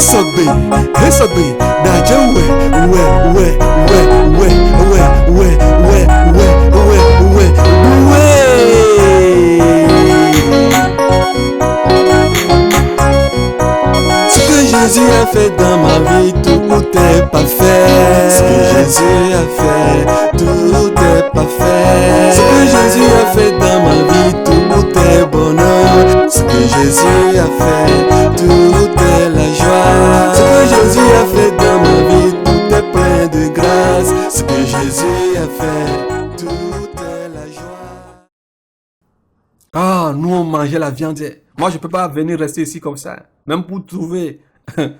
Hesogbe, Naja Ce que Jésus a fait dans ma vie, tout est parfait. Ce que Jésus a fait, tout est parfait. Ce que Jésus a fait dans ma vie, tout est bonheur. Ce que Jésus a fait, tout est la joie. Ce que Jésus a fait dans ma vie, tout est plein de grâce. Ce que Jésus a fait, tout est la joie. Ah, nous on mangeait la viande. Moi je peux pas venir rester ici comme ça. Même pour trouver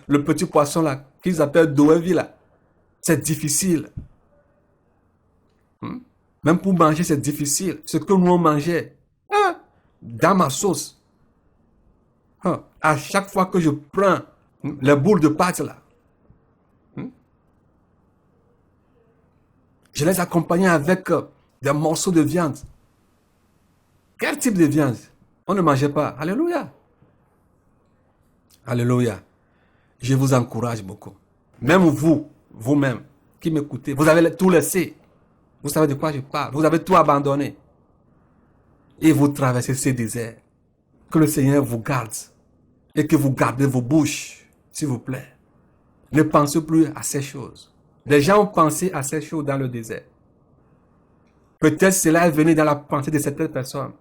le petit poisson là, qu'ils appellent Doevi là. C'est difficile. Même pour manger, c'est difficile. Ce que nous on mangeait, dans ma sauce. À chaque fois que je prends les boules de pâte là, je les accompagnais avec des morceaux de viande. Quel type de viande? On ne mangeait pas. Alléluia. Alléluia. Je vous encourage beaucoup. Même vous, vous-même, qui m'écoutez, vous avez tout laissé. Vous savez de quoi je parle. Vous avez tout abandonné. Et vous traversez ces déserts. Que le Seigneur vous garde. Et que vous gardez vos bouches, s'il vous plaît. Ne pensez plus à ces choses. Les gens ont pensé à ces choses dans le désert. Peut-être cela est venu dans la pensée de certaines personnes.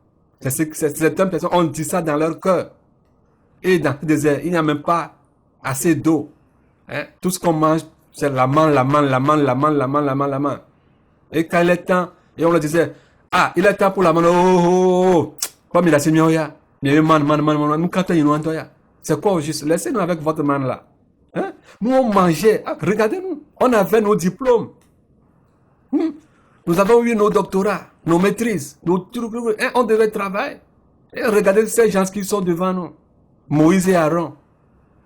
Certaines personnes ont dit ça dans leur cœur. Et dans le désert, il n'y a même pas assez d'eau. Tout ce qu'on mange, c'est la manne. Et quand il est temps, et on le disait, il est temps pour la manne. Comme il a dit, nous quand il c'est quoi au juste? Laissez-nous avec votre manne là. Nous on mangeait, regardez-nous, on avait nos diplômes. Nous avons eu nos doctorats, nos maîtrises, nos trucs, on devait travailler. Et regardez ces gens qui sont devant nous. Moïse et Aaron.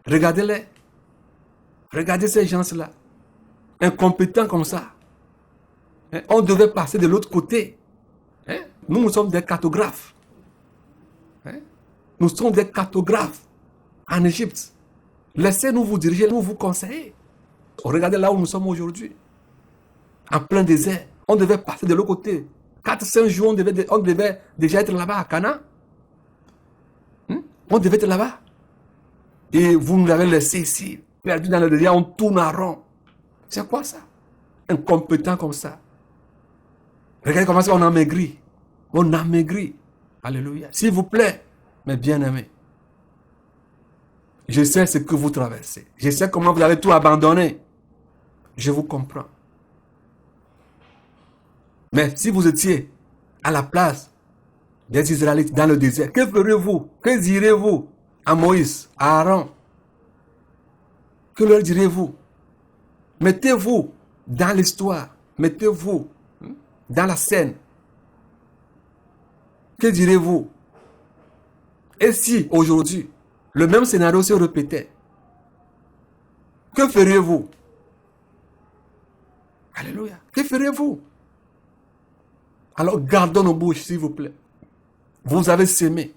Regardez-les. Regardez ces gens-là. Incompétents comme ça. On devait passer de l'autre côté. Nous sommes des cartographes. Nous sommes des cartographes en Égypte. Laissez-nous vous diriger, nous vous conseiller. Regardez là où nous sommes aujourd'hui. En plein désert. On devait passer de l'autre côté. 4-5 jours, on devait déjà être là-bas à Cana. On devait être là-bas. Et vous nous avez laissé ici, perdu dans le désert, on tourne en rond. C'est quoi ça? Incompétent comme ça. Regardez comment on a maigri. On a maigri. Alléluia. S'il vous plaît, mes bien-aimés. Je sais ce que vous traversez. Je sais comment vous avez tout abandonné. Je vous comprends. Mais si vous étiez à la place des Israélites dans le désert, que ferez-vous? Que direz-vous à Moïse, à Aaron? Que leur direz-vous? Mettez-vous dans l'histoire. Mettez-vous dans la scène. Que direz-vous? Et si aujourd'hui, le même scénario se répétait, que feriez-vous? Alléluia. Que feriez-vous? Alors gardons nos bouches, s'il vous plaît. Vous avez semé.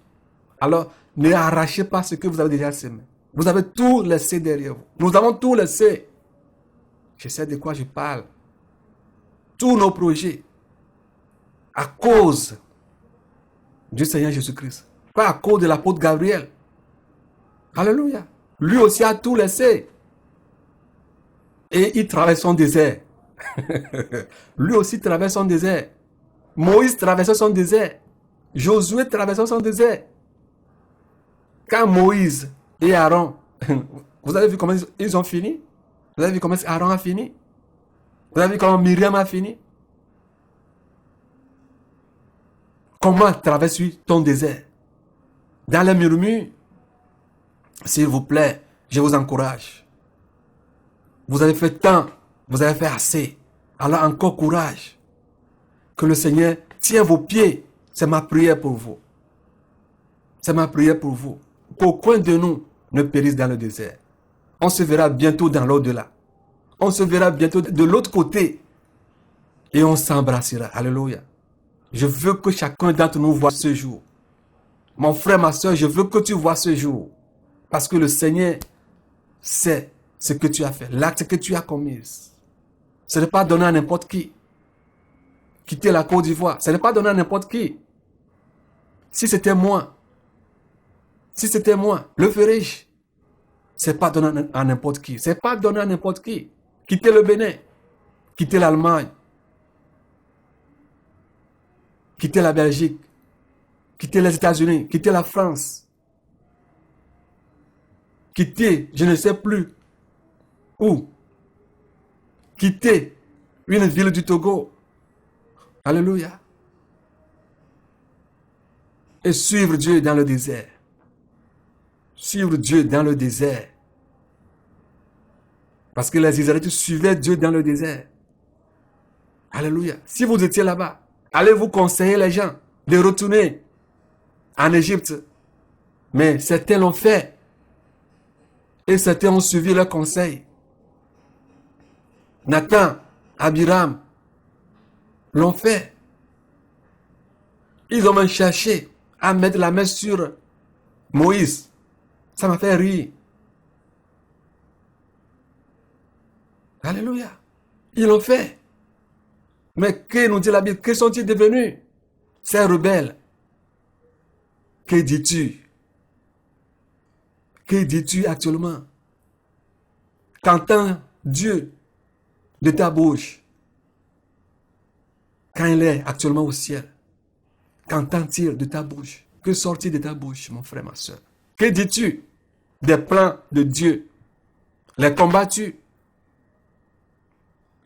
Alors ne arrachez pas ce que vous avez déjà semé. Vous avez tout laissé derrière vous. Nous avons tout laissé. Je sais de quoi je parle. Tous nos projets. À cause du Seigneur Jésus-Christ. Pas à cause de l'apôtre Gabriel. Alléluia. Lui aussi a tout laissé. Et il traverse son désert. Lui aussi traverse son désert. Moïse traversait son désert. Josué traversait son désert. Quand Moïse et Aaron, vous avez vu comment ils ont fini? Vous avez vu comment Aaron a fini? Vous avez vu comment Myriam a fini? Comment traverses-tu ton désert? Dans les murmures? S'il vous plaît, je vous encourage. Vous avez fait tant, vous avez fait assez. Alors encore courage. Que le Seigneur tient vos pieds. C'est ma prière pour vous. C'est ma prière pour vous. Qu'aucun de nous ne périsse dans le désert. On se verra bientôt dans l'au-delà. On se verra bientôt de l'autre côté. Et on s'embrassera. Alléluia. Je veux que chacun d'entre nous voit ce jour. Mon frère, ma soeur, je veux que tu vois ce jour. Parce que le Seigneur c'est ce que tu as fait, l'acte que tu as commis. Ce n'est pas donné à n'importe qui. Quitter la Côte d'Ivoire, ce n'est pas donné à n'importe qui. Si c'était moi, le ferais-je? C'est pas donné à n'importe qui. C'est pas donné à n'importe qui. Quitter le Bénin, quitter l'Allemagne, quitter la Belgique, quitter les États-Unis, quitter la France, quitter, je ne sais plus où, quitter une ville du Togo. Alléluia. Et suivre Dieu dans le désert. Suivre Dieu dans le désert. Parce que les Israélites suivaient Dieu dans le désert. Alléluia. Si vous étiez là-bas, allez-vous conseiller les gens de retourner en Égypte? Mais certains l'ont fait. Et certains ont suivi leurs conseils. Nathan, Abiram l'ont fait. Ils ont même cherché à mettre la main sur Moïse. Ça m'a fait rire. Alléluia. Ils l'ont fait. Mais que nous dit la Bible? Que sont-ils devenus? Ces rebelles. Que dis-tu? Que dis-tu actuellement? Qu'entend Dieu de ta bouche quand il est actuellement au ciel? Qu'entend-il de ta bouche? Que sort-il de ta bouche, mon frère, ma soeur? Que dis-tu des plans de Dieu? Les combats-tu?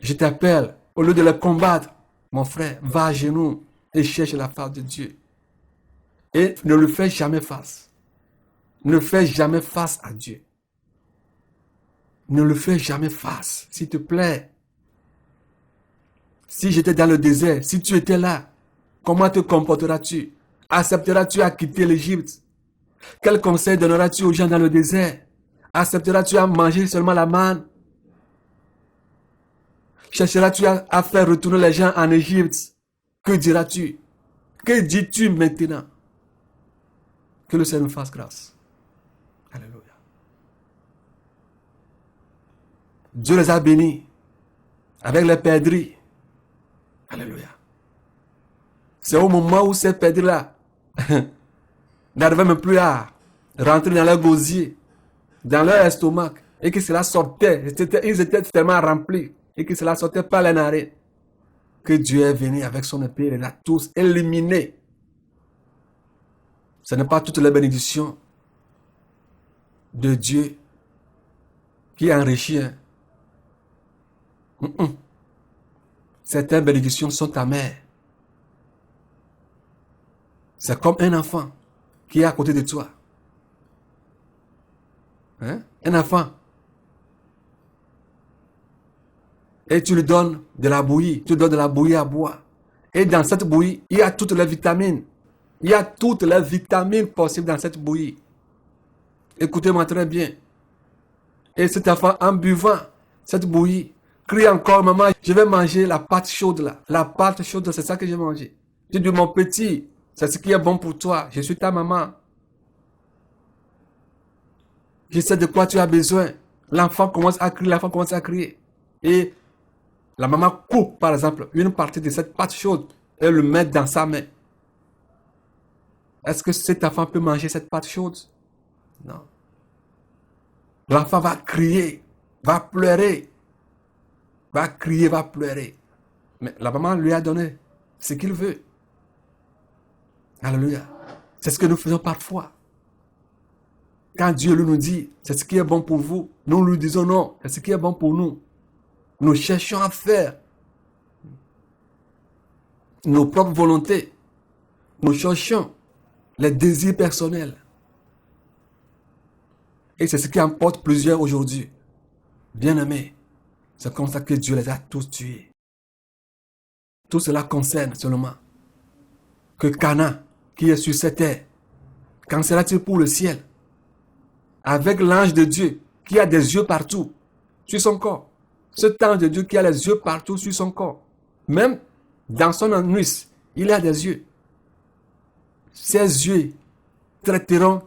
Je t'appelle, au lieu de les combattre, mon frère, va à genoux et cherche la face de Dieu. Et ne le fais jamais face. Ne fais jamais face à Dieu. Ne le fais jamais face, s'il te plaît. Si j'étais dans le désert, si tu étais là, comment te comporteras-tu? Accepteras-tu à quitter l'Égypte? Quel conseil donneras-tu aux gens dans le désert? Accepteras-tu à manger seulement la manne? Chercheras-tu à faire retourner les gens en Égypte? Que diras-tu? Que dis-tu maintenant? Que le Seigneur nous fasse grâce. Alléluia. Dieu les a bénis avec les perdrix. Alléluia. C'est au moment où ces perdrix-là n'arrivaient même plus à rentrer dans leur gosier, dans leur estomac, et que cela sortait. Ils étaient tellement remplis, et que cela sortait par les narines, que Dieu est venu avec son épée et les a tous éliminés. Ce n'est pas toutes les bénédictions de Dieu qui enrichit. Certaines bénédictions sont amères. C'est comme un enfant qui est à côté de toi. Un enfant. Et tu lui donnes de la bouillie. Tu lui donnes de la bouillie à boire. Et dans cette bouillie, il y a toutes les vitamines. Il y a toutes les vitamines possibles dans cette bouillie. Écoutez-moi très bien. Et cet enfant, en buvant cette bouillie, crie encore, maman, je vais manger la pâte chaude là. La pâte chaude, c'est ça que j'ai mangé. Je dis, mon petit, c'est ce qui est bon pour toi. Je suis ta maman. Je sais de quoi tu as besoin. L'enfant commence à crier, Et la maman coupe, par exemple, une partie de cette pâte chaude et le met dans sa main. Est-ce que cet enfant peut manger cette pâte chaude? Non. L'enfant va crier, va pleurer. Va crier, va pleurer. Mais la maman lui a donné ce qu'il veut. Alléluia. C'est ce que nous faisons parfois. Quand Dieu nous dit, c'est ce qui est bon pour vous, nous lui disons non, c'est ce qui est bon pour nous. Nous cherchons à faire nos propres volontés. Nous cherchons les désirs personnels. Et c'est ce qui emporte plusieurs aujourd'hui. Bien-aimés, c'est comme ça que Dieu les a tous tués. Tout cela concerne seulement que Canaan, qui est sur cette terre, qu'en sera-t-il pour le ciel? Avec l'ange de Dieu, qui a des yeux partout sur son corps. Cet ange de Dieu qui a les yeux partout sur son corps. Même dans son anus, il a des yeux. Ces yeux traiteront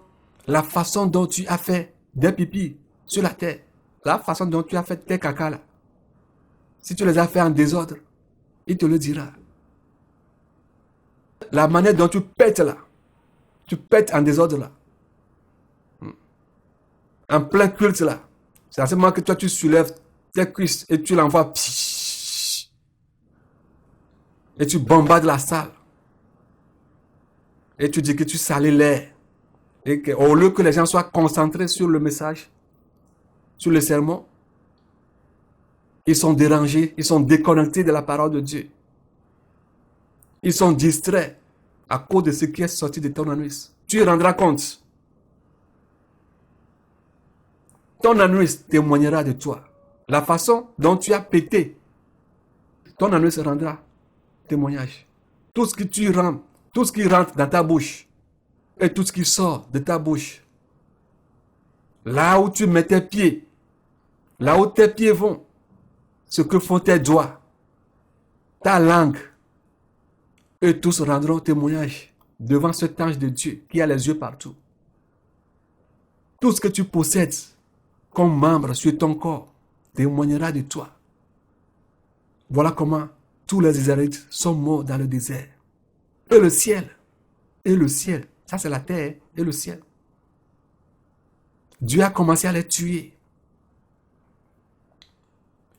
la façon dont tu as fait des pipis sur la terre. La façon dont tu as fait tes caca là. Si tu les as fait en désordre, il te le dira. La manière dont tu pètes là. Tu pètes en désordre là. En plein culte là. C'est à ce moment que toi tu soulèves tes cuisses et tu l'envoies. Et tu bombardes la salle. Et tu dis que tu salis l'air. Et qu'au lieu que les gens soient concentrés sur le message, sur le sermon, ils sont dérangés, ils sont déconnectés de la parole de Dieu. Ils sont distraits à cause de ce qui est sorti de ton anus. Tu rendras compte. Ton anus témoignera de toi. La façon dont tu as pété, ton anus rendra témoignage. Tout ce que tu rentres, tout ce qui rentre dans ta bouche et tout ce qui sort de ta bouche, là où tu mets tes pieds, là où tes pieds vont, ce que font tes doigts, ta langue, eux tous rendront témoignage devant cet ange de Dieu qui a les yeux partout. Tout ce que tu possèdes comme membre sur ton corps témoignera de toi. Voilà comment tous les Israélites sont morts dans le désert. Et le ciel, ça c'est la terre et le ciel. Dieu a commencé à les tuer.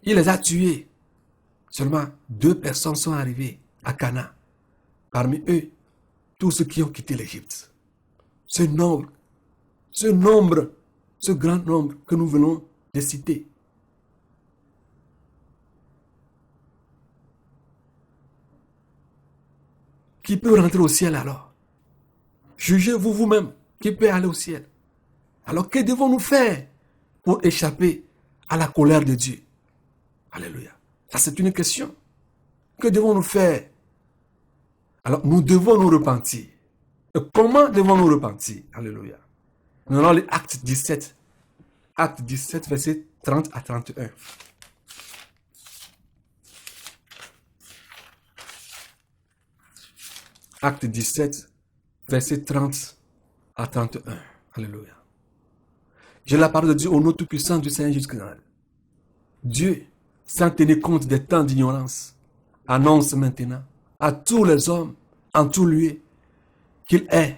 Il les a tués. Seulement 2 personnes sont arrivées à Canaan. Parmi eux, tous ceux qui ont quitté l'Égypte. Ce grand nombre que nous venons de citer. Qui peut rentrer au ciel alors? Jugez-vous vous-même qui peut aller au ciel. Alors que devons-nous faire pour échapper à la colère de Dieu? Alléluia. Ça c'est une question. Que devons-nous faire? Alors nous devons nous repentir. Et comment devons-nous repentir? Alléluia. Nous allons lire Acte 17. Acte 17, verset 30 à 31. Acte 17, verset 30 à 31. Alléluia. J'ai la parole de Dieu au nom tout-puissant du Seigneur Jésus-Christ. Dieu, sans tenir compte des temps d'ignorance, annonce maintenant à tous les hommes, en tout lieu, qu'il est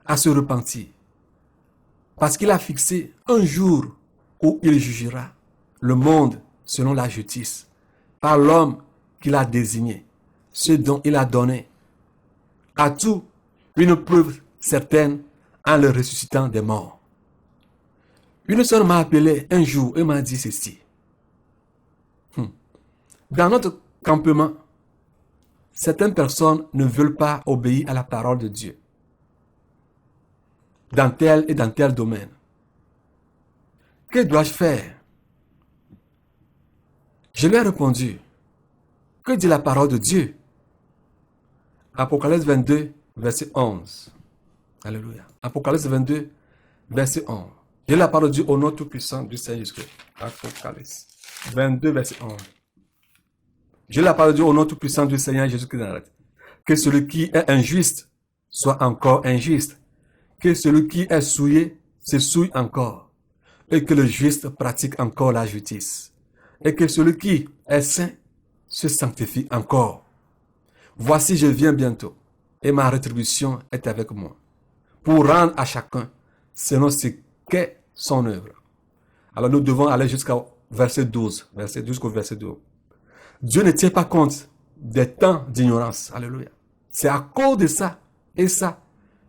à se repentir. Parce qu'il a fixé un jour où il jugera le monde selon la justice, par l'homme qu'il a désigné, ce dont il a donné à tout une preuve certaine en le ressuscitant des morts. Une sœur m'a appelé un jour et m'a dit ceci. Dans notre campement, certaines personnes ne veulent pas obéir à la parole de Dieu. Dans tel et dans tel domaine. Que dois-je faire? Je lui ai répondu. Que dit la parole de Dieu? Apocalypse 22, verset 11. Alléluia. Apocalypse 22, verset 11. J'ai la parole de Dieu au nom tout-puissant du Seigneur Jésus-Christ. Apocalypse 22, verset 11. J'ai la parole de Dieu au nom tout-puissant du Seigneur Jésus-Christ. Que celui qui est injuste soit encore injuste. Que celui qui est souillé se souille encore. Et que le juste pratique encore la justice. Et que celui qui est saint se sanctifie encore. Voici, je viens bientôt. Et ma rétribution est avec moi. Pour rendre à chacun selon ce qu'est son œuvre. Alors nous devons aller jusqu'au verset 12. Jusqu'au verset 12. Dieu ne tient pas compte des temps d'ignorance. Alléluia. C'est à cause de ça et ça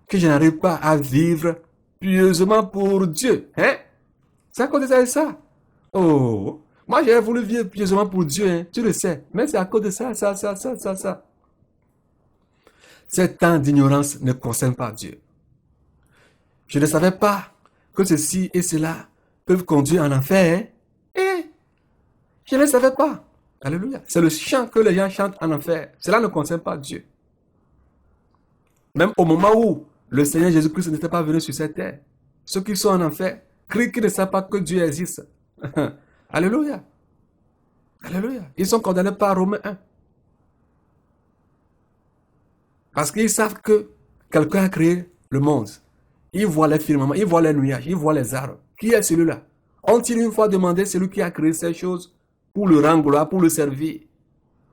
que je n'arrive pas à vivre pieusement pour Dieu. Hein? C'est à cause de ça et ça. Oh, moi j'ai voulu vivre pieusement pour Dieu, hein? Tu le sais. Mais c'est à cause de ça. Ces temps d'ignorance ne concernent pas Dieu. Je ne savais pas que ceci et cela peuvent conduire en enfer. Et je ne savais pas. Alléluia. C'est le chant que les gens chantent en enfer. Cela ne concerne pas Dieu. Même au moment où le Seigneur Jésus-Christ n'était pas venu sur cette terre, ceux qui sont en enfer crient qu'ils ne savent pas que Dieu existe. Alléluia. Alléluia. Ils sont condamnés par Romains 1. Parce qu'ils savent que quelqu'un a créé le monde. Ils voient les firmaments, ils voient les nuages, ils voient les arbres. Qui est celui-là? Ont-ils une fois demandé celui qui a créé ces choses pour le rendre gloire, pour le servir,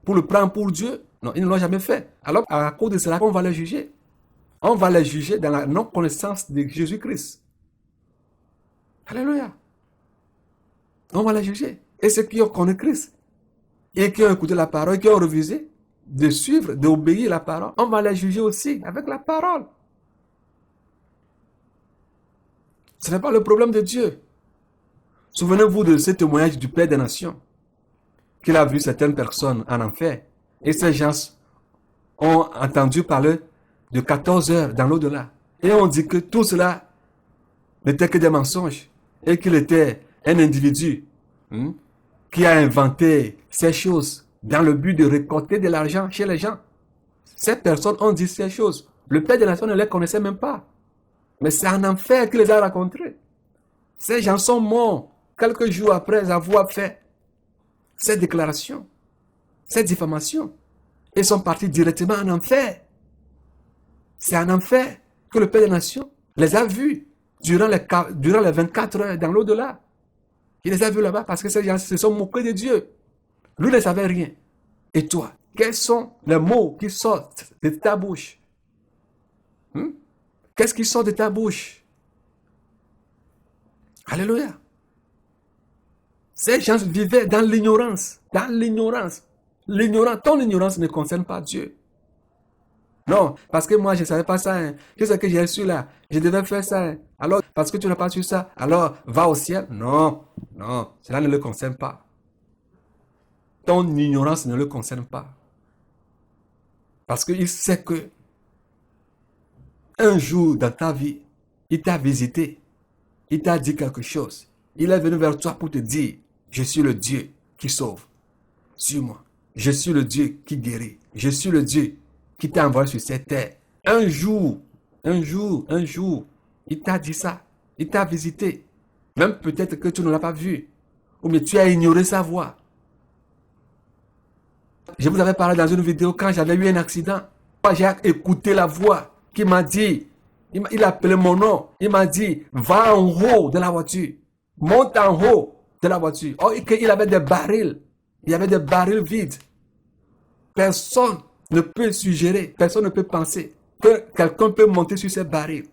pour le prendre pour Dieu? Non, ils ne l'ont jamais fait. Alors, à cause de cela, on va les juger. On va les juger dans la non-connaissance de Jésus-Christ. Alléluia. On va les juger. Et ceux qui ont connu Christ, et qui ont écouté la parole, et qui ont refusé de suivre, d'obéir la parole, on va les juger aussi avec la parole. Ce n'est pas le problème de Dieu. Souvenez-vous de ce témoignage du Père des Nations, qu'il a vu certaines personnes en enfer, et ces gens ont entendu parler de 14 heures dans l'au-delà. Et on dit que tout cela n'était que des mensonges, et qu'il était un individu qui a inventé ces choses dans le but de récolter de l'argent chez les gens. Ces personnes ont dit ces choses. Le Père des Nations ne les connaissait même pas. Mais c'est en enfer qu'il les a rencontrés. Ces gens sont morts quelques jours après avoir fait ces déclarations, ces diffamations. Ils sont partis directement en enfer. C'est en enfer que le Père des Nations les a vus durant les 24 heures dans l'au-delà. Il les a vus là-bas parce que ces gens se sont moqués de Dieu. Lui ne savait rien. Et toi, quels sont les mots qui sortent de ta bouche? Qu'est-ce qui sort de ta bouche? Alléluia. Ces gens vivaient dans l'ignorance. Dans l'ignorance. Ton ignorance ne concerne pas Dieu. Non, parce que moi je ne savais pas ça. Qu'est ce que j'ai su là? Je devais faire ça. Alors, parce que tu n'as pas su ça, alors va au ciel. Non, cela ne le concerne pas. Ton ignorance ne le concerne pas. Parce qu'il sait que un jour dans ta vie, il t'a visité. Il t'a dit quelque chose. Il est venu vers toi pour te dire, je suis le Dieu qui sauve. Suis-moi. Je suis le Dieu qui guérit. Je suis le Dieu qui t'a envoyé sur cette terre. Un jour, il t'a dit ça. Il t'a visité. Même peut-être que tu ne l'as pas vu. Ou bien tu as ignoré sa voix. Je vous avais parlé dans une vidéo quand j'avais eu un accident. J'ai écouté la voix qui m'a dit, il a appelé mon nom. Il m'a dit, va en haut de la voiture. Monte en haut de la voiture. Oh, il avait des barils. Il y avait des barils vides. Personne ne peut suggérer, personne ne peut penser que quelqu'un peut monter sur ces barils.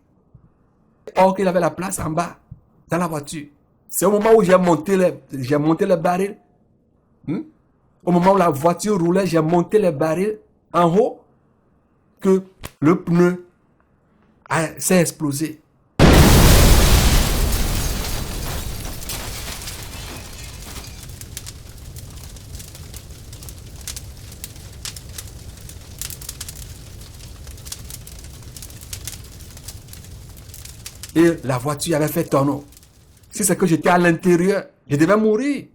Or qu'il avait la place en bas, dans la voiture. C'est au moment où j'ai monté les barils. Au moment où la voiture roulait, j'ai monté les barils en haut, que le pneu s'est explosé. Et la voiture avait fait tonneau. Si c'est que j'étais à l'intérieur, je devais mourir.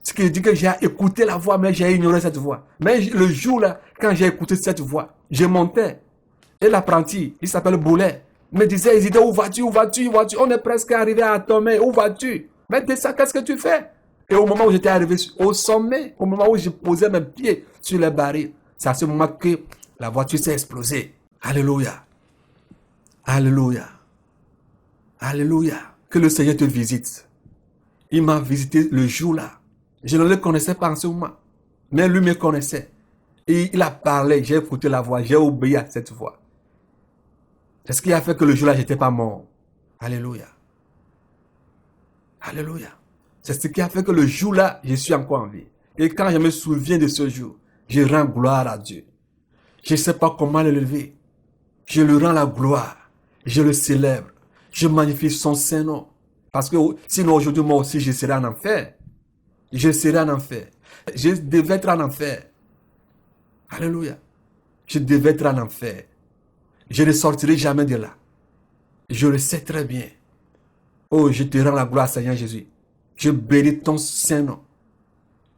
Ce qui dit que j'ai écouté la voix, mais j'ai ignoré cette voix. Mais le jour-là, quand j'ai écouté cette voix, je montais. Et l'apprenti, il s'appelle Boulet, me disait, il disait, où vas-tu? On est presque arrivé à Tomé, où vas-tu? Mais descends, qu'est-ce que tu fais? Et au moment où j'étais arrivé au sommet, au moment où je posais mes pieds sur les barils, c'est à ce moment que la voiture s'est explosée. Alléluia. Alléluia. Alléluia. Que le Seigneur te visite. Il m'a visité le jour-là. Je ne le connaissais pas en ce moment. Mais lui me connaissait. Et il a parlé. J'ai écouté la voix. J'ai obéi à cette voix. C'est ce qui a fait que le jour-là, je n'étais pas mort. Alléluia. Alléluia. C'est ce qui a fait que le jour-là, je suis encore en vie. Et quand je me souviens de ce jour, je rends gloire à Dieu. Je ne sais pas comment le lever. Je lui rends la gloire. Je le célèbre. Je magnifie son Saint-Nom. Parce que sinon aujourd'hui, moi aussi, je serai en enfer. Je serai en enfer. Je devais être en enfer. Alléluia. Je devais être en enfer. Je ne sortirai jamais de là. Je le sais très bien. Oh, je te rends la gloire, Seigneur Jésus. Je bénis ton Saint-Nom.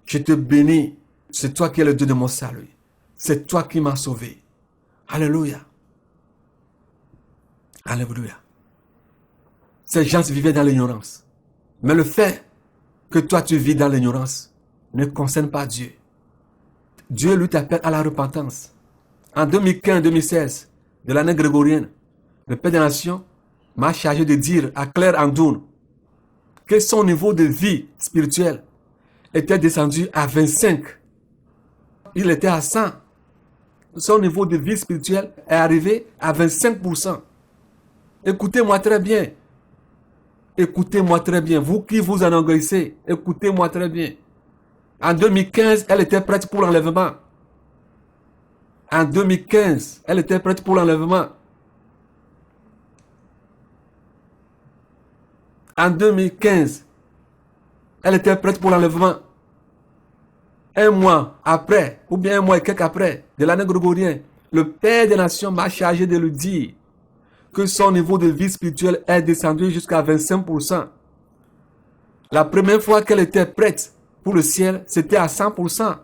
Je te bénis. C'est toi qui es le Dieu de mon salut. C'est toi qui m'as sauvé. Alléluia. Alléluia. Ces gens vivaient dans l'ignorance. Mais le fait que toi tu vis dans l'ignorance ne concerne pas Dieu. Dieu lui t'appelle à la repentance. En 2015-2016, de l'année grégorienne, le Père des Nations m'a chargé de dire à Claire Andoun que son niveau de vie spirituelle était descendu à 25. Il était à 100. Son niveau de vie spirituelle est arrivé à 25%. Écoutez-moi très bien. Écoutez-moi très bien. Vous qui vous enorgueillissez, écoutez-moi très bien. En 2015, elle était prête pour l'enlèvement. En 2015, elle était prête pour l'enlèvement. En 2015, elle était prête pour l'enlèvement. Un mois après, ou bien un mois et quelques après, de l'année grégorienne, le Père des Nations m'a chargé de lui dire que son niveau de vie spirituelle est descendu jusqu'à 25%. La première fois qu'elle était prête pour le ciel, c'était à 100%.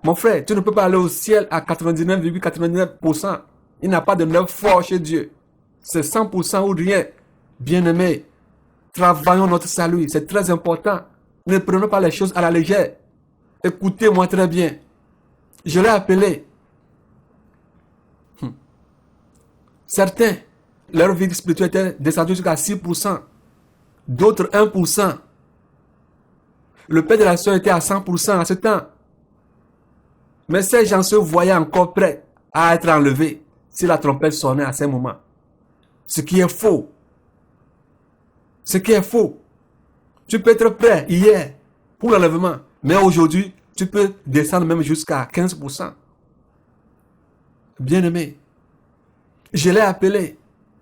Mon frère, tu ne peux pas aller au ciel à 99,99%. Il n'y a pas de neuf fort chez Dieu. C'est 100% ou rien. Bien-aimés, travaillons notre salut. C'est très important. Ne prenons pas les choses à la légère. Écoutez-moi très bien. Je l'ai appelé. Certains, leur vie spirituelle était descendue jusqu'à 6%. D'autres 1%. Le Père de la Soeur était à 100% à ce temps. Mais ces gens se voyaient encore prêts à être enlevés si la trompette sonnait à ce moment. Ce qui est faux. Ce qui est faux. Tu peux être prêt hier pour l'enlèvement, mais aujourd'hui, tu peux descendre même jusqu'à 15%. Bien-aimé, je l'ai appelé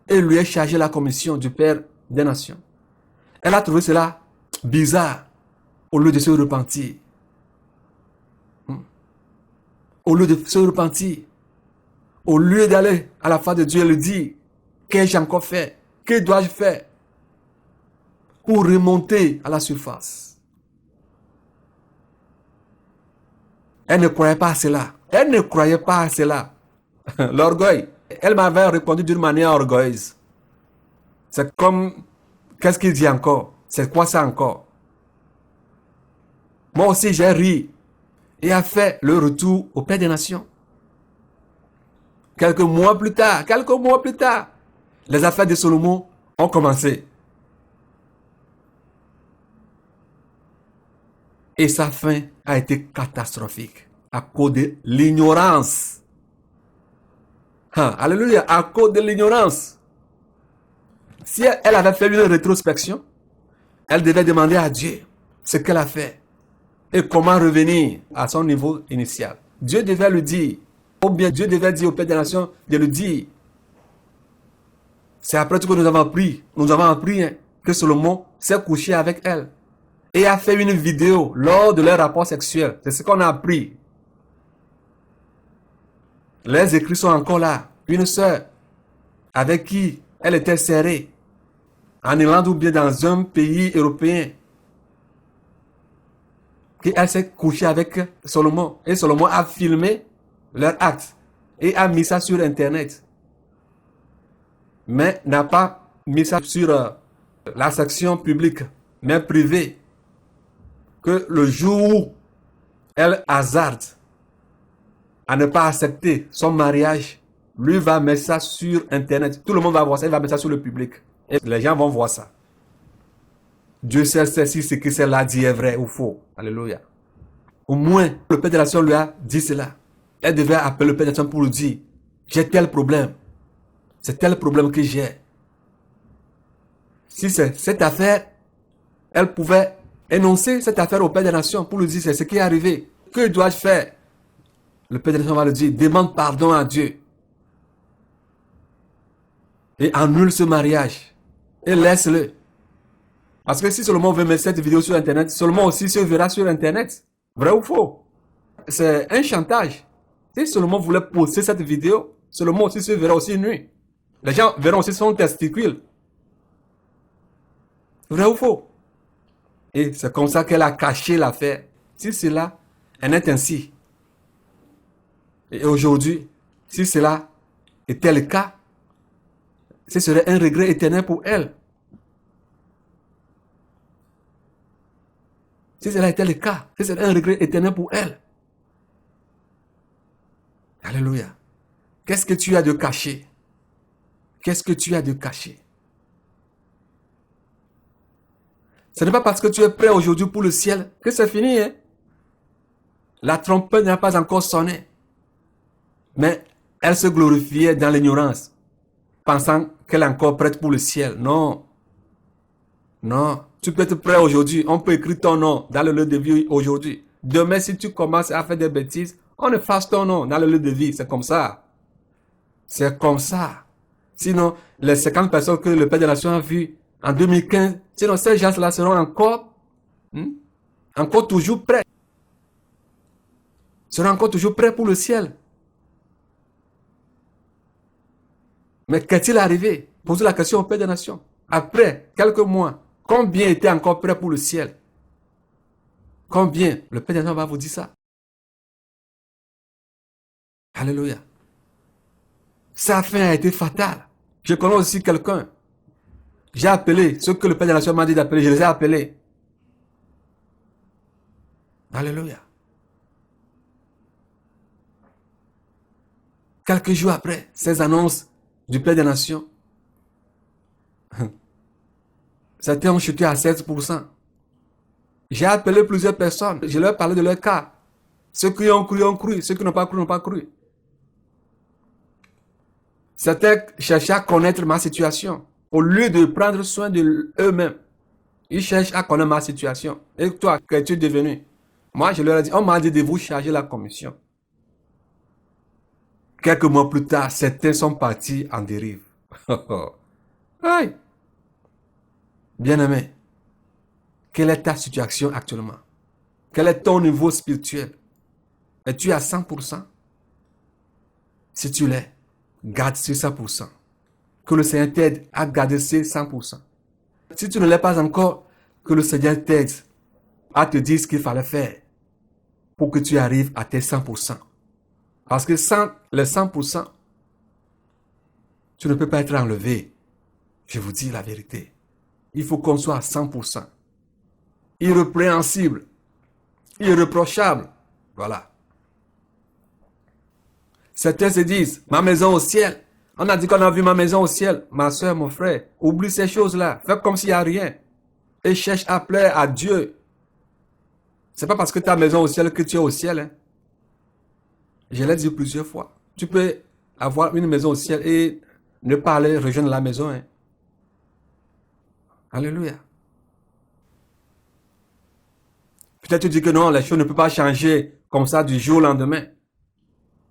et lui ai chargé la commission du Père des Nations. Elle a trouvé cela bizarre au lieu de se repentir. Au lieu de se repentir, au lieu d'aller à la face de Dieu et lui dire, qu'ai-je encore fait? Que dois-je faire pour remonter à la surface? Elle ne croyait pas à cela. Elle ne croyait pas à cela. L'orgueil. Elle m'avait répondu d'une manière orgueilleuse. C'est comme, qu'est-ce qu'il dit encore? C'est quoi ça encore? Moi aussi j'ai ri et a fait le retour au Père des Nations. Quelques mois plus tard, les affaires de Salomon ont commencé. Et sa fin a été catastrophique à cause de l'ignorance. Alléluia, à cause de l'ignorance. Si elle avait fait une rétrospection, elle devait demander à Dieu ce qu'elle a fait et comment revenir à son niveau initial. Dieu devait lui dire, ou bien Dieu devait dire au Père des Nations de lui dire. C'est après tout que nous avons appris que Salomon s'est couché avec elle et a fait une vidéo lors de leur rapport sexuel. C'est ce qu'on a appris. Les écrits sont encore là. Une sœur avec qui elle était serrée en Irlande ou bien dans un pays européen, qu'elle s'est couchée avec Salomon. Et Salomon a filmé leur acte et a mis ça sur Internet. Mais n'a pas mis ça sur la section publique, mais privée. Que le jour où elle hasarde à ne pas accepter son mariage, lui va mettre ça sur Internet. Tout le monde va voir ça, il va mettre ça sur le public. Et les gens vont voir ça. Dieu sait si ce que celle-là dit est vrai ou faux. Alléluia. Au moins, le Père de la Soeur lui a dit cela. Elle devait appeler le Père de la Soeur pour lui dire, j'ai tel problème. C'est tel problème que j'ai. Si c'est cette affaire, elle pouvait énoncer cette affaire au Père des Nations pour lui dire, c'est ce qui est arrivé. Que dois-je faire? Le Père des Nations va lui dire, demande pardon à Dieu. Et annule ce mariage. Et laisse-le. Parce que si Salomon veut mettre cette vidéo sur Internet, Salomon aussi se verra sur Internet. Vrai ou faux? C'est un chantage. Si Salomon voulait poster cette vidéo, Salomon aussi se verra aussi nu. Les gens verront aussi son testicule. Vrai ou faux? Et c'est comme ça qu'elle a caché l'affaire. Si cela en est ainsi. Et aujourd'hui, si cela était le cas, ce serait un regret éternel pour elle. Si cela était le cas, ce serait un regret éternel pour elle. Alléluia. Qu'est-ce que tu as de caché? Qu'est-ce que tu as de caché? Ce n'est pas parce que tu es prêt aujourd'hui pour le ciel que c'est fini. Hein? La trompette n'a pas encore sonné. Mais elle se glorifiait dans l'ignorance, pensant qu'elle est encore prête pour le ciel. Non. Non. Tu peux être prêt aujourd'hui. On peut écrire ton nom dans le livre de vie aujourd'hui. Demain, si tu commences à faire des bêtises, on efface ton nom dans le livre de vie. C'est comme ça. C'est comme ça. Sinon, les 50 personnes que le Père des Nations a vues en 2015, sinon ces gens-là seront encore toujours prêts. Seront encore toujours prêts pour le ciel. Mais qu'est-il arrivé? Posez la question au Père des Nations. Après quelques mois, combien étaient encore prêts pour le ciel? Combien? Le Père des Nations va vous dire ça. Alléluia. Sa fin a été fatale. Je connais aussi quelqu'un. J'ai appelé ceux que le Père des Nations m'a dit d'appeler. Je les ai appelés. Alléluia. Quelques jours après ces annonces du Père des Nations, certains ont chuté à 16%. J'ai appelé plusieurs personnes. Je leur ai parlé de leur cas. Ceux qui ont cru. Ceux qui n'ont pas cru, n'ont pas cru. Certains cherchaient à connaître ma situation. Au lieu de prendre soin d'eux-mêmes, ils cherchent à connaître ma situation. Et toi, qu'es-tu devenu? Moi, je leur ai dit, on m'a dit de vous charger la commission. Quelques mois plus tard, certains sont partis en dérive. Aïe! Bien-aimé, quelle est ta situation actuellement? Quel est ton niveau spirituel? Es-tu à 100%? Si tu l'es, garde sur 100%. Que le Seigneur t'aide à garder ces 100%. Si tu ne l'es pas encore, que le Seigneur t'aide à te dire ce qu'il fallait faire pour que tu arrives à tes 100%. Parce que sans les 100%, tu ne peux pas être enlevé. Je vous dis la vérité. Il faut qu'on soit à 100%. Irrépréhensible. Irréprochable. Voilà. Certains se disent, ma maison au ciel. On a dit qu'on a vu ma maison au ciel. Ma soeur, mon frère, oublie ces choses-là. Fais comme s'il n'y a rien. Et cherche à plaire à Dieu. C'est pas parce que tu as maison au ciel que tu es au ciel. Hein. Je l'ai dit plusieurs fois. Tu peux avoir une maison au ciel et ne pas aller rejoindre la maison. Hein. Alléluia. Peut-être tu dis que non, les choses ne peuvent pas changer comme ça du jour au lendemain.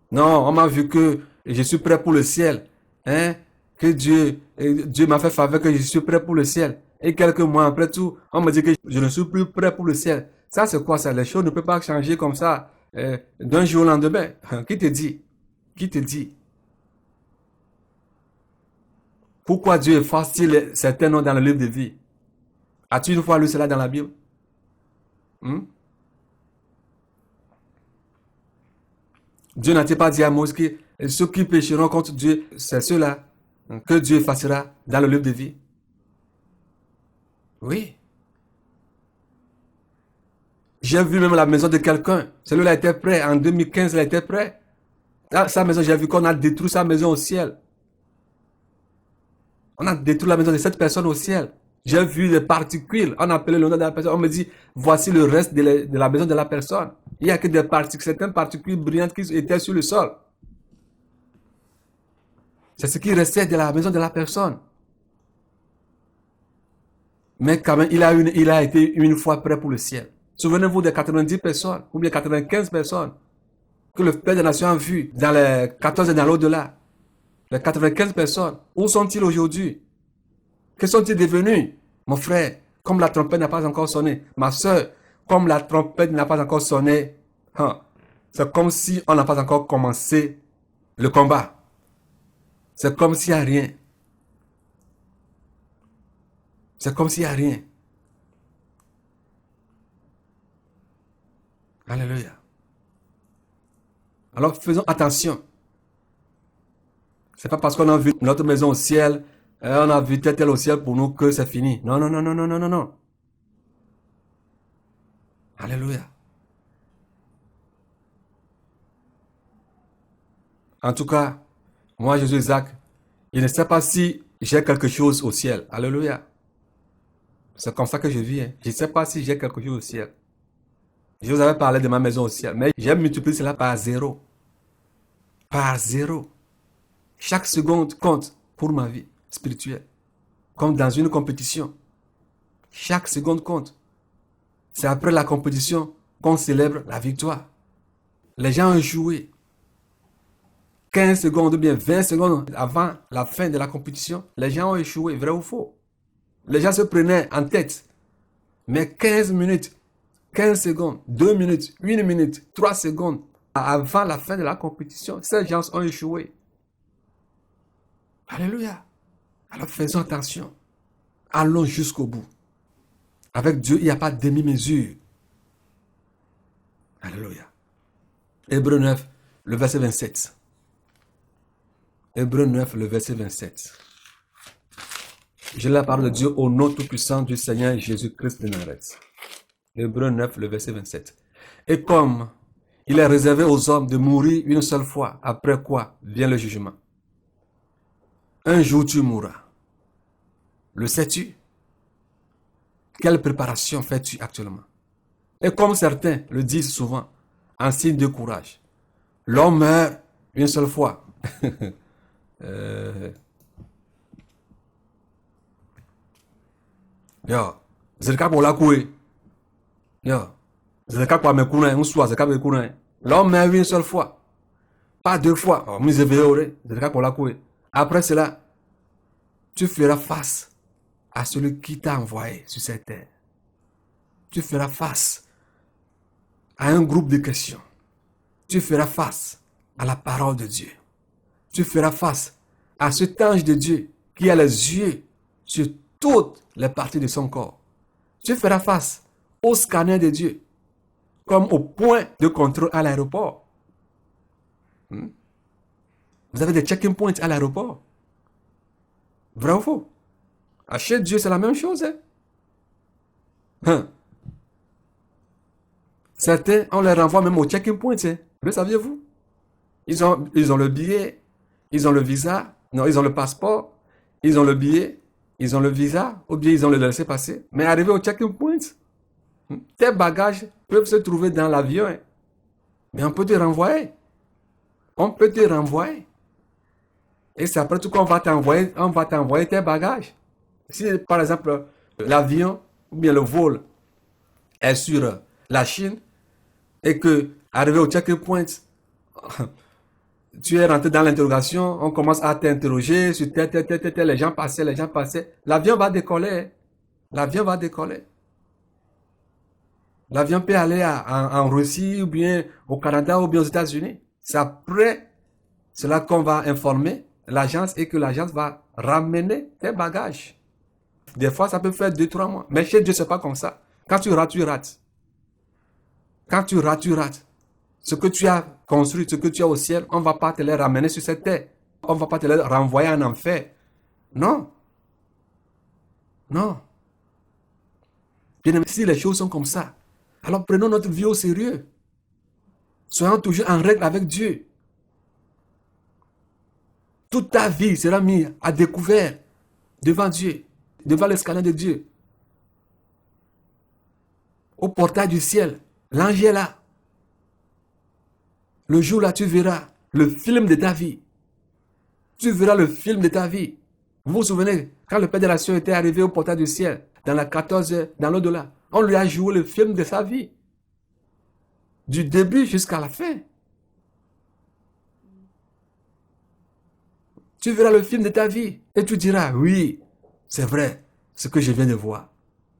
Non, on m'a vu que je suis prêt pour le ciel. Hein? Que Dieu m'a fait faveur que je suis prêt pour le ciel. Et quelques mois après tout, on me dit que je ne suis plus prêt pour le ciel. Ça, c'est quoi ça? Les choses ne peuvent pas changer comme ça d'un jour au lendemain. Qui te dit? Qui te dit? Pourquoi Dieu efface-t-il certains noms dans le livre de vie? As-tu une fois lu cela dans la Bible? Dieu n'a-t-il pas dit à Moïse que ceux qui pécheront contre Dieu, c'est ceux-là que Dieu effacera dans le livre de vie? Oui. J'ai vu même la maison de quelqu'un. Celui-là était prêt. En 2015, il était prêt. Sa maison, j'ai vu qu'on a détruit sa maison au ciel. On a détruit la maison de cette personne au ciel. J'ai vu des particules. On a appelé le nom de la personne. On me dit, voici le reste de la maison de la personne. Il n'y a que des particules, certaines particules brillantes qui étaient sur le sol. C'est ce qui restait de la maison de la personne. Mais quand même, il a été une fois prêt pour le ciel. Souvenez-vous des 90 personnes, ou bien 95 personnes, que le Père des Nations a vu dans les 14 et dans l'au-delà. Les 95 personnes, où sont-ils aujourd'hui? Que sont-ils devenus? Mon frère, comme la trompette n'a pas encore sonné. Ma soeur, comme la trompette n'a pas encore sonné, c'est comme si on n'a pas encore commencé le combat. C'est comme s'il n'y a rien. C'est comme s'il n'y a rien. Alléluia. Alors faisons attention. C'est pas parce qu'on a vu notre maison au ciel, on a vu tel au ciel pour nous que c'est fini. Non, non, non, non, non, non, non, non. Alléluia. En tout cas, moi, je suis Isaac. Je ne sais pas si j'ai quelque chose au ciel. Alléluia. C'est comme ça que je vis. Je ne sais pas si j'ai quelque chose au ciel. Je vous avais parlé de ma maison au ciel, mais j'ai multiplié cela par 0. Par 0. Chaque seconde compte pour ma vie spirituelle. Comme dans une compétition. Chaque seconde compte. C'est après la compétition qu'on célèbre la victoire. Les gens ont joué 15 secondes ou bien 20 secondes avant la fin de la compétition. Les gens ont échoué, vrai ou faux. Les gens se prenaient en tête. Mais 15 minutes, 15 secondes, 2 minutes, 1 minute, 3 secondes avant la fin de la compétition, ces gens ont échoué. Alléluia. Alors faisons attention. Allons jusqu'au bout. Avec Dieu, il n'y a pas de demi-mesure. Alléluia. Hébreux 9, le verset 27. Hébreux 9, le verset 27. Je lis la parole de Dieu au nom tout-puissant du Seigneur Jésus-Christ de Nazareth. Hébreux 9, le verset 27. Et comme il est réservé aux hommes de mourir une seule fois, après quoi vient le jugement. Un jour tu mourras. Le sais-tu? Quelle préparation fais-tu actuellement? Et comme certains le disent souvent, en signe de courage, l'homme meurt une seule fois. Yo, zerka pour la couille. Yo, zerka pour me couler, on soit zerka pour couler. L'homme meurt une seule fois, pas 2 fois. Oh, mise veillore, zerka pour la couille. Après cela, tu feras face à celui qui t'a envoyé sur cette terre. Tu feras face à un groupe de questions. Tu feras face à la parole de Dieu. Tu feras face à cet ange de Dieu qui a les yeux sur toutes les parties de son corps. Tu feras face au scanner de Dieu, comme au point de contrôle à l'aéroport. Vous avez des checking points à l'aéroport. Vrai ou faux? Chez Dieu, c'est la même chose. Certains, on les renvoie même au checking point. Le saviez-vous? Ils ont le billet, ils ont le visa, non, ils ont le passeport, ils ont le billet, ils ont le visa, ou bien ils ont le laissez-passer. Mais arrivé au checking point, tes bagages peuvent se trouver dans l'avion. Mais on peut te renvoyer. On peut te renvoyer. Et c'est après tout qu'on va t'envoyer tes bagages. Si par exemple l'avion ou bien le vol est sur la Chine et que arrivé au checkpoint, tu es rentré dans l'interrogation, on commence à t'interroger sur les gens passaient, l'avion va décoller. L'avion va décoller. L'avion peut aller en Russie ou bien au Canada ou bien aux États-Unis. C'est après cela qu'on va informer l'agence et que l'agence va ramener tes bagages. Des fois, ça peut faire 2-3 mois. Mais chez Dieu, c'est pas comme ça. Quand tu rates, tu rates. Quand tu rates, tu rates. Ce que tu as construit, ce que tu as au ciel, on ne va pas te les ramener sur cette terre. On ne va pas te les renvoyer en enfer. Non. Non. Bien aimé, si les choses sont comme ça, alors prenons notre vie au sérieux. Soyons toujours en règle avec Dieu. Toute ta vie sera mise à découvert devant Dieu, devant le scanner de Dieu. Au portail du ciel, l'ange est là. Le jour-là, tu verras le film de ta vie. Tu verras le film de ta vie. Vous vous souvenez, quand le Père de la Nation était arrivé au portail du ciel, dans la 14, dans l'au-delà, on lui a joué le film de sa vie. Du début jusqu'à la fin. Tu verras le film de ta vie et tu diras, oui, c'est vrai, ce que je viens de voir.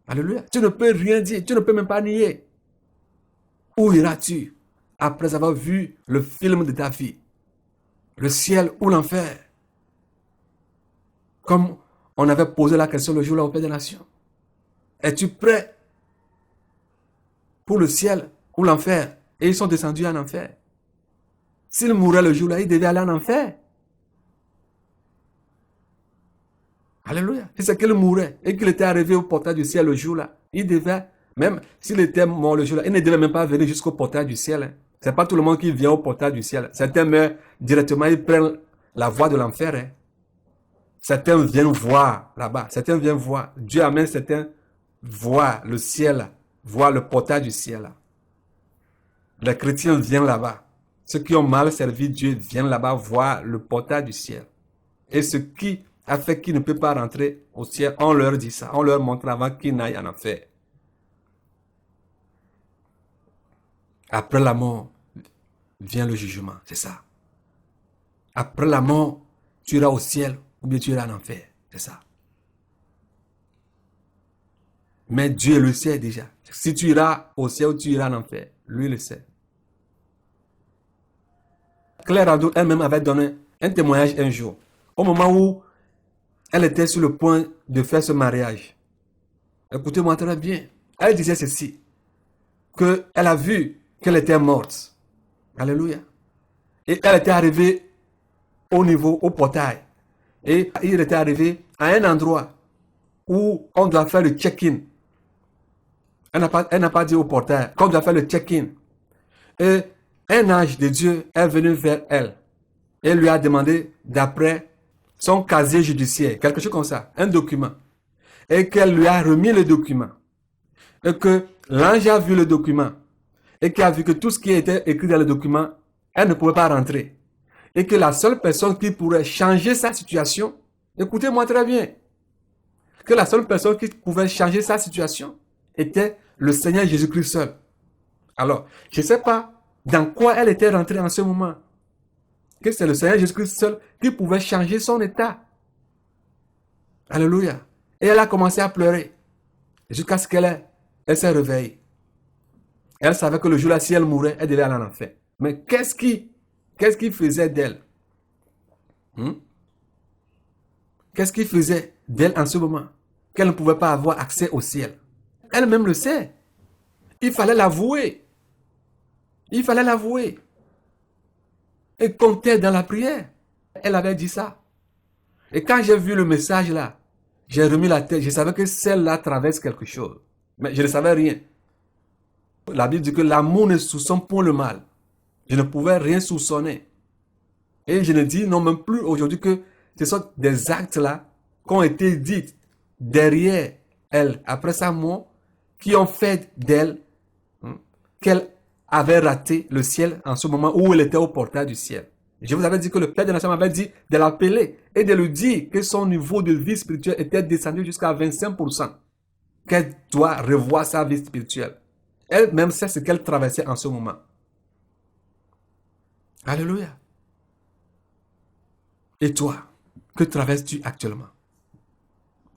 Alléluia. Tu ne peux rien dire, tu ne peux même pas nier. Où iras-tu après avoir vu le film de ta vie? Le ciel ou l'enfer? Comme on avait posé la question le jour-là au Père des Nations. Es-tu prêt pour le ciel ou l'enfer? Et ils sont descendus en enfer. S'ils mouraient le jour-là, ils devaient aller en enfer. Alléluia. Si c'est qu'il mourait et qu'il était arrivé au portail du ciel le jour-là, il devait, même s'il était mort le jour-là, il ne devait même pas venir jusqu'au portail du ciel. Ce n'est pas tout le monde qui vient au portail du ciel. Certains meurent directement, ils prennent la voie de l'enfer. Certains viennent voir là-bas. Certains viennent voir. Dieu amène certains voir le ciel, voir le portail du ciel. Les chrétiens viennent là-bas. Ceux qui ont mal servi Dieu viennent là-bas voir le portail du ciel. Et ce qui a fait qu'ils ne peuvent pas rentrer au ciel, on leur dit ça. On leur montre avant qu'ils n'aillent en enfer. Après la mort, vient le jugement. C'est ça. Après la mort, tu iras au ciel ou bien tu iras en enfer. C'est ça. Mais Dieu le sait déjà. Si tu iras au ciel ou tu iras en enfer, lui le sait. Claire Adou elle-même avait donné un témoignage un jour. Au moment où elle était sur le point de faire ce mariage. Écoutez-moi très bien. Elle disait ceci. Qu'elle a vu qu'elle était morte. Alléluia. Et elle était arrivée au portail. Et il était arrivé à un endroit où on doit faire le check-in. Elle n'a pas dit au portail qu'on doit faire le check-in. Et un ange de Dieu est venu vers elle. Et lui a demandé d'après son casier judiciaire, quelque chose comme ça, un document. Et qu'elle lui a remis le document. Et que l'ange a vu le document. Et qu'il a vu que tout ce qui était écrit dans le document, elle ne pouvait pas rentrer. Et que la seule personne qui pourrait changer sa situation, écoutez-moi très bien, que la seule personne qui pouvait changer sa situation était le Seigneur Jésus-Christ seul. Alors, je ne sais pas dans quoi elle était rentrée en ce moment. Que c'est le Seigneur Jésus-Christ seul qui pouvait changer son état. Alléluia. Et elle a commencé à pleurer. Jusqu'à ce qu'elle s'est réveillée. Elle savait que le jour-là, si elle mourait, elle devait aller en enfer. Mais qu'est-ce qui faisait d'elle? Qu'est-ce qui faisait d'elle en ce moment? Qu'elle ne pouvait pas avoir accès au ciel. Elle-même le sait. Il fallait l'avouer. Il fallait l'avouer. Et compter dans la prière. Elle avait dit ça. Et quand j'ai vu le message là, j'ai remis la tête. Je savais que celle-là traverse quelque chose. Mais je ne savais rien. La Bible dit que l'amour ne soupçonne point le mal. Je ne pouvais rien soupçonner. Et je ne dis non même plus aujourd'hui que ce sont des actes là qui ont été dits derrière elle, après sa mort, qui ont fait d'elle qu'elle avait raté le ciel en ce moment où elle était au portail du ciel. Je vous avais dit que le Père de la Nation m'avait dit de l'appeler et de lui dire que son niveau de vie spirituelle était descendu jusqu'à 25%. Qu'elle doit revoir sa vie spirituelle. Elle-même sait ce qu'elle traversait en ce moment. Alléluia. Et toi, que traverses-tu actuellement?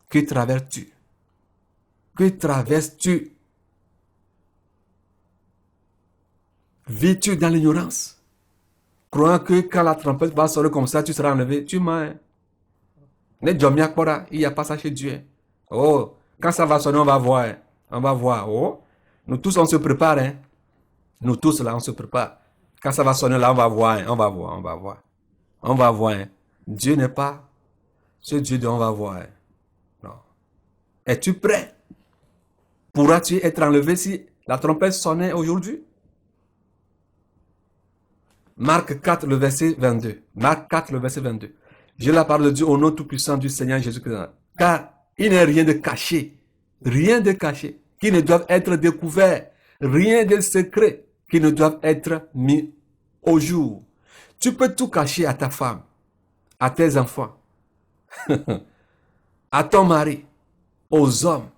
Que traverses-tu? Que traverses-tu? Vis-tu dans l'ignorance? Croyant que quand la trompette va sonner comme ça, tu seras enlevé? Tu mens. Il n'y a pas ça chez Dieu. Oh, quand ça va sonner, on va voir. On va voir. Oh, nous tous, on se prépare. Hein? Nous tous, là, on se prépare. Quand ça va sonner, là, on va voir. Hein? On va voir, on va voir. On va voir. Hein? Dieu n'est pas ce Dieu dont on va voir. Hein? Non. Es-tu prêt? Pourras-tu être enlevé si la trompette sonnait aujourd'hui? Marc 4, le verset 22. Marc 4, le verset 22. Je la parle de Dieu au nom tout-puissant du Seigneur Jésus-Christ. Car il n'est rien de caché. Rien de caché. Qui ne doivent être découverts. Rien de secret. Qui ne doivent être mis au jour. Tu peux tout cacher à ta femme. À tes enfants. À ton mari. Aux hommes.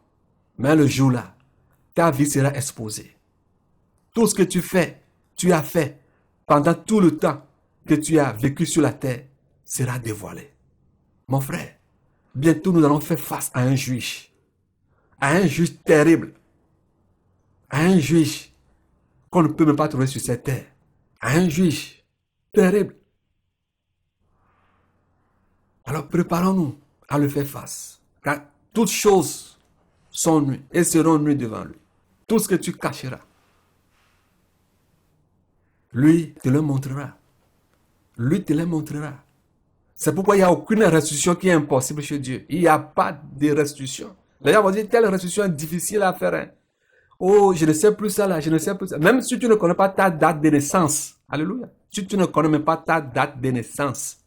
Mais le jour-là, ta vie sera exposée. Tout ce que tu fais, tu as fait pendant tout le temps que tu as vécu sur la terre sera dévoilé. Mon frère, bientôt nous allons faire face à un juge. À un juge terrible. À un juge qu'on ne peut même pas trouver sur cette terre. À un juge terrible. Alors préparons-nous à le faire face. Car toutes choses sont nues et seront nues devant lui. Tout ce que tu cacheras, lui te le montrera. Lui te le montrera. C'est pourquoi il n'y a aucune restitution qui est impossible chez Dieu. Il n'y a pas de restitution. Les gens vont dire, telle restitution est difficile à faire. Hein. Oh, je ne sais plus ça là, je ne sais plus ça. Même si tu ne connais pas ta date de naissance. Alléluia. Si tu ne connais même pas ta date de naissance,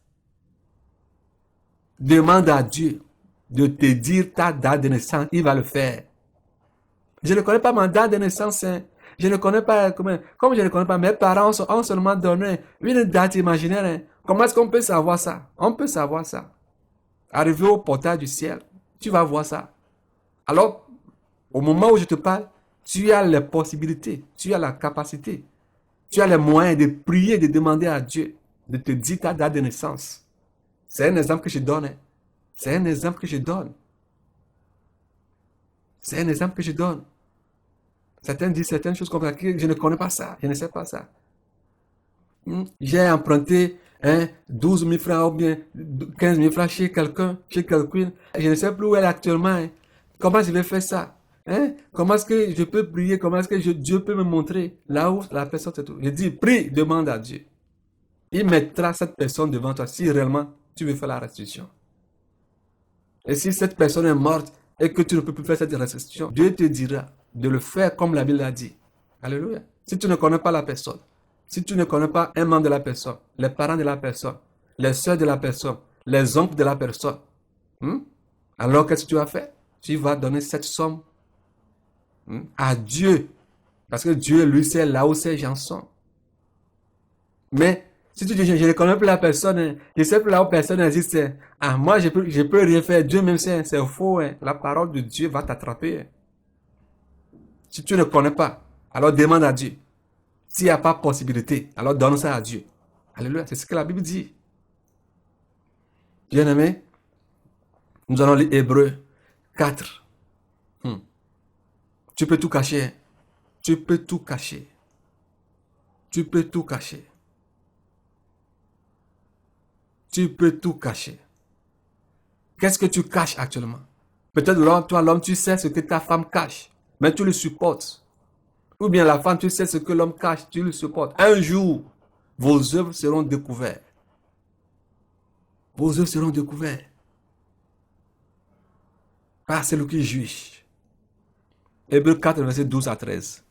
demande à Dieu de te dire ta date de naissance. Il va le faire. Je ne connais pas ma date de naissance. Hein. Je ne connais pas, comme je ne connais pas, mes parents ont seulement donné une date imaginaire. Hein. Comment est-ce qu'on peut savoir ça? On peut savoir ça. Arrivé au portail du ciel, tu vas voir ça. Alors, au moment où je te parle, tu as les possibilités, tu as la capacité, tu as les moyens de prier, de demander à Dieu de te dire ta date de naissance. C'est un exemple que je donne. Hein. C'est un exemple que je donne. C'est un exemple que je donne. Certains disent certaines choses comme ça, que je ne connais pas ça, je ne sais pas ça. J'ai emprunté 12 000 francs ou bien 15 000 francs chez quelqu'un, chez quelqu'un. Je ne sais plus où elle est actuellement. Hein. Comment je vais faire ça? Hein? Comment est-ce que je peux prier? Comment est-ce que Dieu peut me montrer là où la personne se trouve? Je dis, prie, demande à Dieu. Il mettra cette personne devant toi si réellement tu veux faire la restitution. Et si cette personne est morte et que tu ne peux plus faire cette restitution, Dieu te dira de le faire comme la Bible l'a dit. Alléluia. Si tu ne connais pas la personne, si tu ne connais pas un membre de la personne, les parents de la personne, les soeurs de la personne, les oncles de la personne, alors qu'est-ce que tu vas faire? Tu vas donner cette somme à Dieu. Parce que Dieu, lui, sait là où ces gens sont. Mais si tu dis, je ne connais plus la personne, hein, je ne sais plus là où personne existe, hein, ah, moi, je peux rien faire. Dieu même c'est faux. Hein, la parole de Dieu va t'attraper. Hein. Si tu ne connais pas, alors demande à Dieu. S'il n'y a pas possibilité, alors donne ça à Dieu. Alléluia, c'est ce que la Bible dit. Bien-aimé, nous allons lire Hébreux 4. Tu peux tout cacher. Hein. Tu peux tout cacher. Tu peux tout cacher. Tu peux tout cacher. Qu'est-ce que tu caches actuellement? Peut-être toi, l'homme, tu sais ce que ta femme cache, mais tu le supportes. Ou bien la femme, tu sais ce que l'homme cache, tu le supportes. Un jour, vos œuvres seront découvertes. Vos œuvres seront découvertes. Par celui qui juge. Hébreux 4, le verset 12 à 13.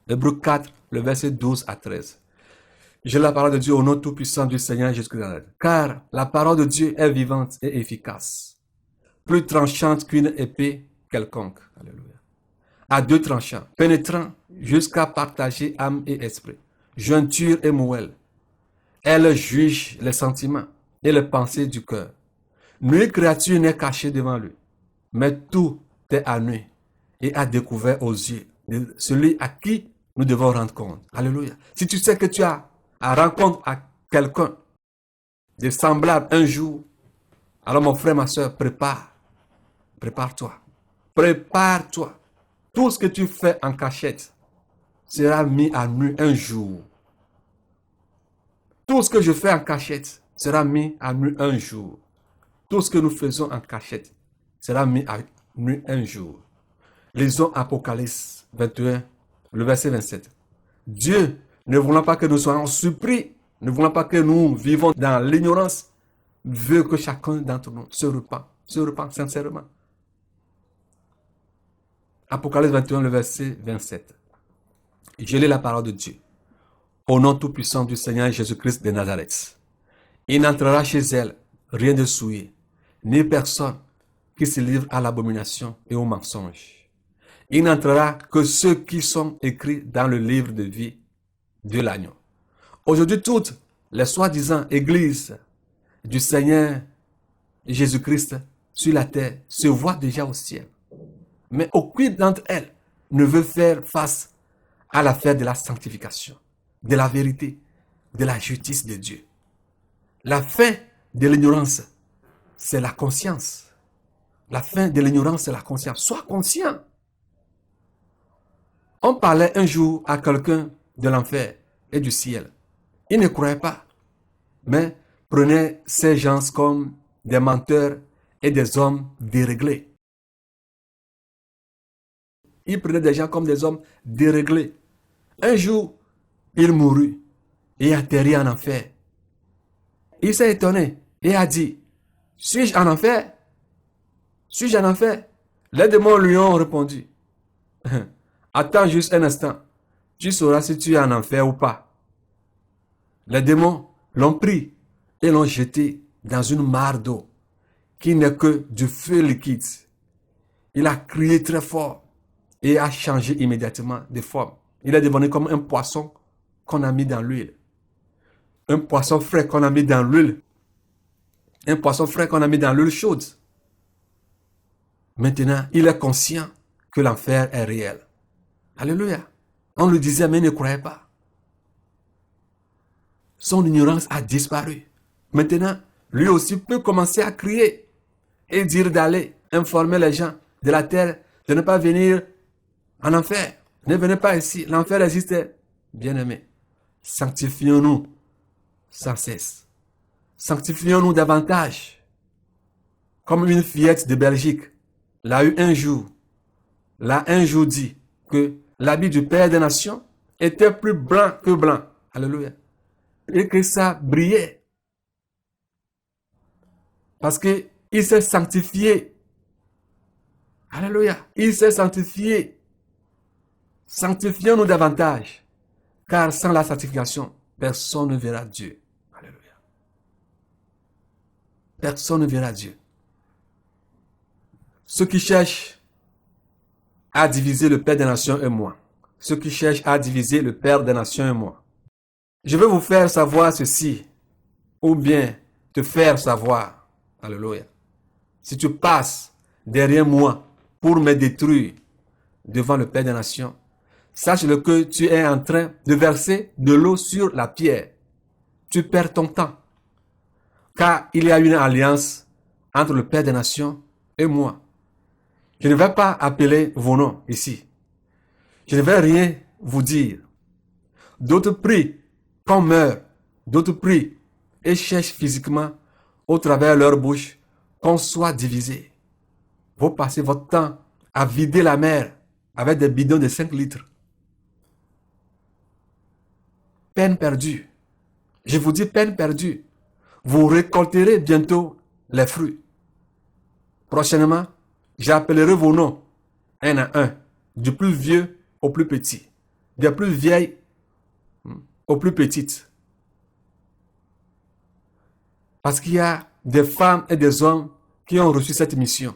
Hébreux 4, le verset 12 à 13. J'ai la parole de Dieu au nom tout-puissant du Seigneur Jésus-Christ. Car la parole de Dieu est vivante et efficace, plus tranchante qu'une épée quelconque. Alléluia. À deux tranchants, pénétrant jusqu'à partager âme et esprit, jointure et moelle. Elle juge les sentiments et les pensées du cœur. Nulle créature n'est cachée devant lui, mais tout est à nu et à découvert aux yeux de celui à qui nous devons rendre compte. Alléluia. Si tu sais que tu as à rendre compte à quelqu'un de semblable un jour, alors mon frère, ma soeur, prépare-toi. Prépare-toi. Tout ce que tu fais en cachette sera mis à nu un jour. Tout ce que je fais en cachette sera mis à nu un jour. Tout ce que nous faisons en cachette sera mis à nu un jour. Lisons Apocalypse 21, le verset 27. Dieu, ne voulant pas que nous soyons surpris, ne voulant pas que nous vivons dans l'ignorance, veut que chacun d'entre nous se repent sincèrement. Apocalypse 21, le verset 27. Je lis la parole de Dieu. Au nom tout-puissant du Seigneur Jésus-Christ de Nazareth. Il n'entrera chez elle rien de souillé, ni personne qui se livre à l'abomination et au mensonge. Il n'entrera que ceux qui sont écrits dans le livre de vie de l'agneau. Aujourd'hui, toutes les soi-disant églises du Seigneur Jésus-Christ sur la terre se voient déjà au ciel. Mais aucune d'entre elles ne veut faire face à l'affaire de la sanctification, de la vérité, de la justice de Dieu. La fin de l'ignorance, c'est la conscience. La fin de l'ignorance, c'est la conscience. Sois conscient. On parlait un jour à quelqu'un de l'enfer et du ciel. Il ne croyait pas, mais prenait ces gens comme des menteurs et des hommes déréglés. Il prenait des gens comme des hommes déréglés. Un jour, il mourut et atterrit en enfer. Il s'est étonné et a dit, suis-je en enfer? Suis-je en enfer? Les démons lui ont répondu, attends juste un instant, tu sauras si tu es en enfer ou pas. Les démons l'ont pris et l'ont jeté dans une mare d'eau qui n'est que du feu liquide. Il a crié très fort et a changé immédiatement de forme. Il est devenu comme un poisson qu'on a mis dans l'huile. Un poisson frais qu'on a mis dans l'huile. Un poisson frais qu'on a mis dans l'huile chaude. Maintenant, il est conscient que l'enfer est réel. Alléluia. On le disait, mais il ne croyait pas. Son ignorance a disparu. Maintenant, lui aussi peut commencer à crier et dire d'aller informer les gens de la terre de ne pas venir en enfer. Ne venez pas ici. L'enfer existe. Bien-aimés, sanctifions-nous sans cesse. Sanctifions-nous davantage. Comme une fillette de Belgique l'a eu un jour dit que l'habit du Père des Nations était plus blanc que blanc. Alléluia. Et que ça brillait. Parce qu'il s'est sanctifié. Alléluia. Il s'est sanctifié. Sanctifions-nous davantage. Car sans la sanctification, personne ne verra Dieu. Alléluia. Personne ne verra Dieu. Ceux qui cherchent à diviser le Père des Nations et moi. Ceux qui cherchent à diviser le Père des Nations et moi. Je vais vous faire savoir ceci. Ou bien te faire savoir. Alléluia. Si tu passes derrière moi pour me détruire devant le Père des Nations, sache-le que tu es en train de verser de l'eau sur la pierre. Tu perds ton temps. Car il y a une alliance entre le Père des Nations et moi. Je ne vais pas appeler vos noms ici. Je ne vais rien vous dire. D'autres prient qu'on meurt. D'autres prient et cherchent physiquement au travers de leur bouche qu'on soit divisé. Vous passez votre temps à vider la mer avec des bidons de 5 litres. Peine perdue. Je vous dis peine perdue. Vous récolterez bientôt les fruits. Prochainement, j'appellerai vos noms, un à un, du plus vieux au plus petit, des plus vieilles aux plus petites. Parce qu'il y a des femmes et des hommes qui ont reçu cette mission.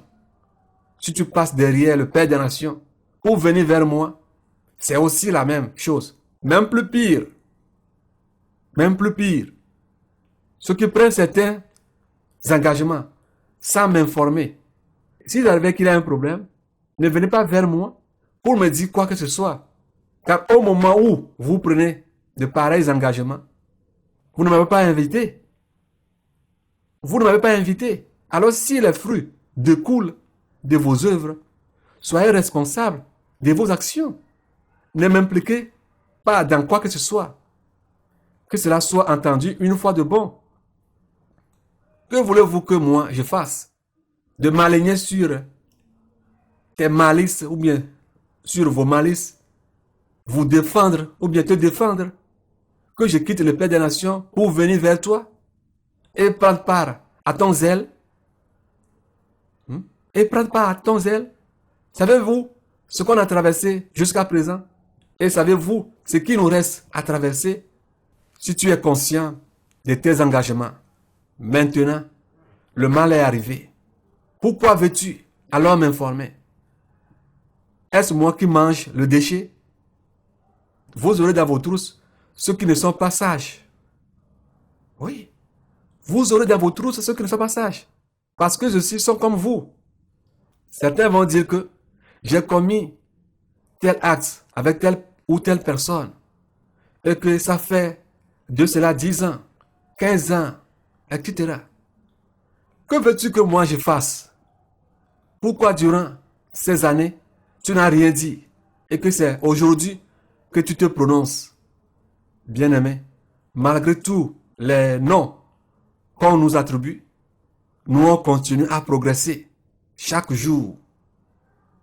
Si tu passes derrière le Père des Nations pour venir vers moi, c'est aussi la même chose. Même plus pire. Même plus pire. Ceux qui prennent certains engagements sans m'informer. S'il arrive qu'il y a un problème, ne venez pas vers moi pour me dire quoi que ce soit. Car au moment où vous prenez de pareils engagements, vous ne m'avez pas invité. Vous ne m'avez pas invité. Alors si les fruits découlent de vos œuvres, soyez responsables de vos actions. Ne m'impliquez pas dans quoi que ce soit. Que cela soit entendu une fois de bon. Que voulez-vous que moi je fasse? De m'aligner sur tes malices ou bien sur vos malices? Vous défendre ou bien te défendre? Que je quitte le Père des Nations pour venir vers toi? Et prendre part à ton zèle? Et prendre part à ton zèle? Savez-vous ce qu'on a traversé jusqu'à présent? Et savez-vous ce qui nous reste à traverser? Si tu es conscient de tes engagements, maintenant, le mal est arrivé. Pourquoi veux-tu alors m'informer? Est-ce moi qui mange le déchet? Vous aurez dans vos trousses ceux qui ne sont pas sages. Oui. Vous aurez dans vos trousses ceux qui ne sont pas sages. Parce que ceux-ci sont comme vous. Certains vont dire que j'ai commis tel acte avec telle ou telle personne. Et que ça fait de cela 10 ans, 15 ans, etc. Que veux-tu que moi je fasse? Pourquoi durant ces années, tu n'as rien dit et que c'est aujourd'hui que tu te prononces? Bien-aimé, malgré tous les noms qu'on nous attribue, nous on continue à progresser chaque jour.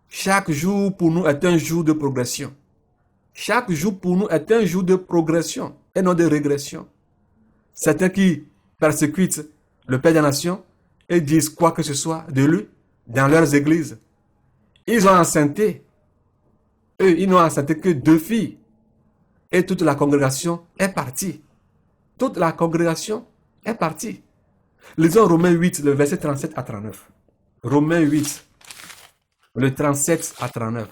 Chaque jour pour nous est un jour de progression. Chaque jour pour nous est un jour de progression et non de régression. Certains qui persécutent le Père des Nations et disent quoi que ce soit de lui dans leurs églises. Ils ont enceinté. Eux, ils n'ont enceinté que 2 filles. Et toute la congrégation est partie. Toute la congrégation est partie. Lisons Romains 8, le verset 37 à 39. Romains 8, le 37 à 39.